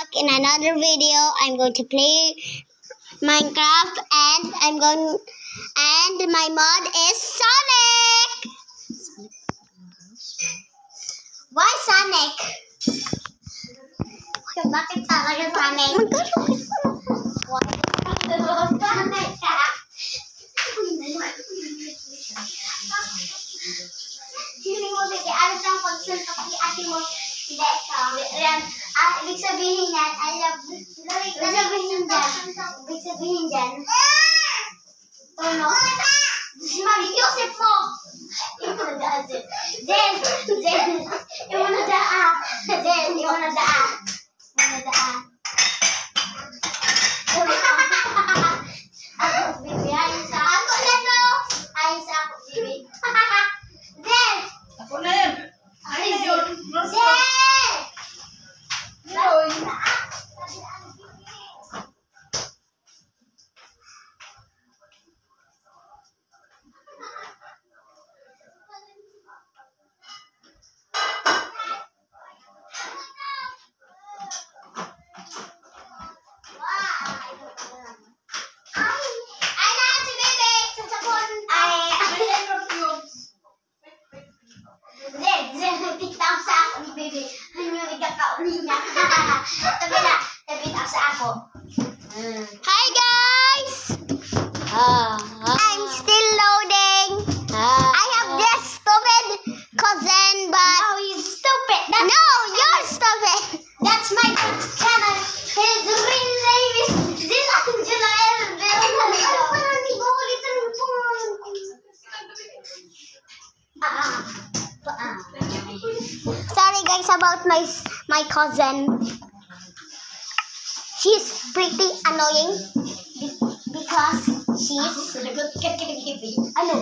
back in another video. I'm going to play Minecraft and my mod is Sonic. Why Sonic? Bakit talaga Sonic? Why? Feeling mo bigay, ano siyang consult pag ate mo, hindi siya. Ibig sabihin yan, ibig sabihin dyan, ano? Mag-iusip mo! Yung mo na daan, Jen! Yung mo na daan! Jen, yung mo na daan! Ako, baby, ayos ako na to! Ayos ako, baby. Jen! Ako na yan! Ayos yun! Jen! Hoy! Hi guys! I'm still loading. I have this stupid cousin, but Oh, he's stupid! no, you're stupid. That's my channel! His real name is Zilangela Sorry guys about my cousin. She's pretty annoying because she's ano?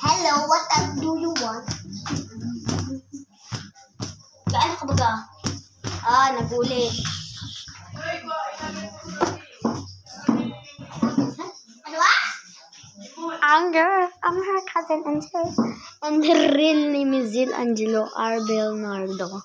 Hello, what do you want? Gaano ka baga? Naguli. Ano ba? I'm her cousin and her real name is Zilangelo R. Bernardo.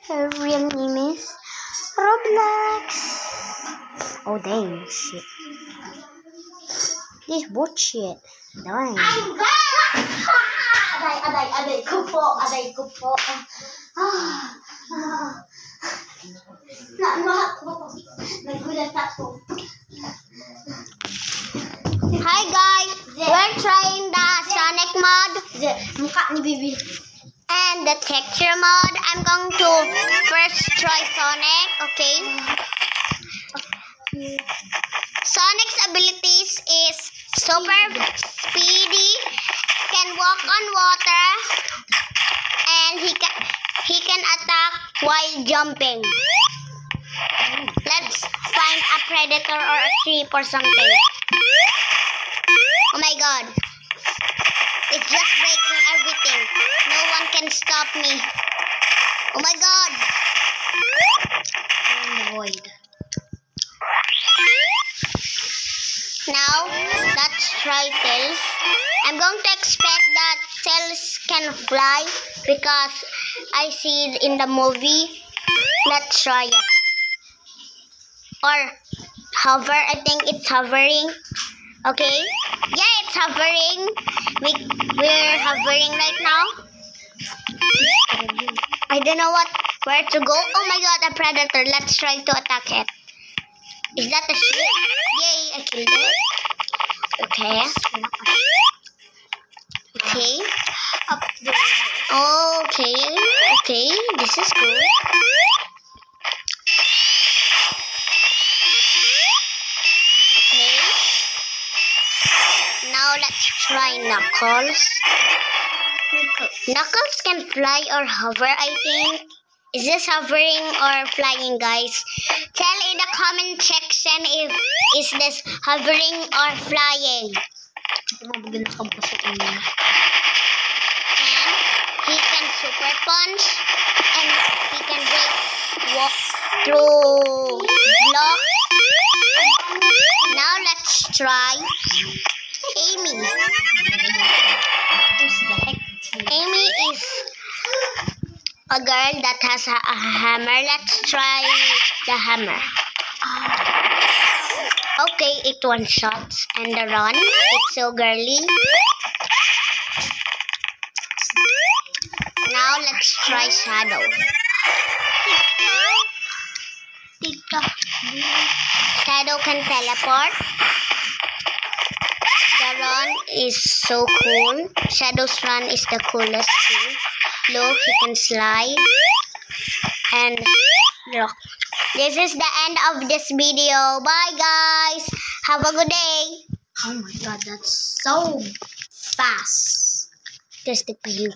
Her real name is Roblox. Oh dang shit. This bullshit. Dang. Aday ko po. Nagulat ako. Hi guys, we're trying the Sonic mod Mukha ni Bibi. and the texture mod. I'm going to first try Sonic, okay? Sonic's abilities is super speedy, can walk on water, and he can attack while jumping. Let's find a predator or a sheep or something. Oh my god. It's just breaking everything. No one can stop me. Oh my god. Void. Now, let's try tails. I'm going to expect that tails can fly because I see it in the movie. Let's try it. Or hover. I think it's hovering. Okay. Yeah, it's hovering. We're hovering right now. I don't know where to go. Oh my god, a predator. Let's try to attack it. Is that a sheep? Yay, I killed it. Okay. Okay. Up there. Okay, this is good. Okay. Now let's try Knuckles. Knuckles can fly or hover, I think. Is this hovering or flying, guys? Tell in the comment question is this hovering or flying? And he can super punch, and he can walk through blocks. Now let's try Amy. Amy is a girl that has a hammer. Let's try the hammer. Okay, it one-shots and the run. It's so girly. Now let's try Shadow. Shadow can teleport. The run is so cool. Shadow's run is the coolest too. Look, he can slide. And look. This is the end of this video. Bye guys. Have a good day. Oh my god, that's so fast. Just the pain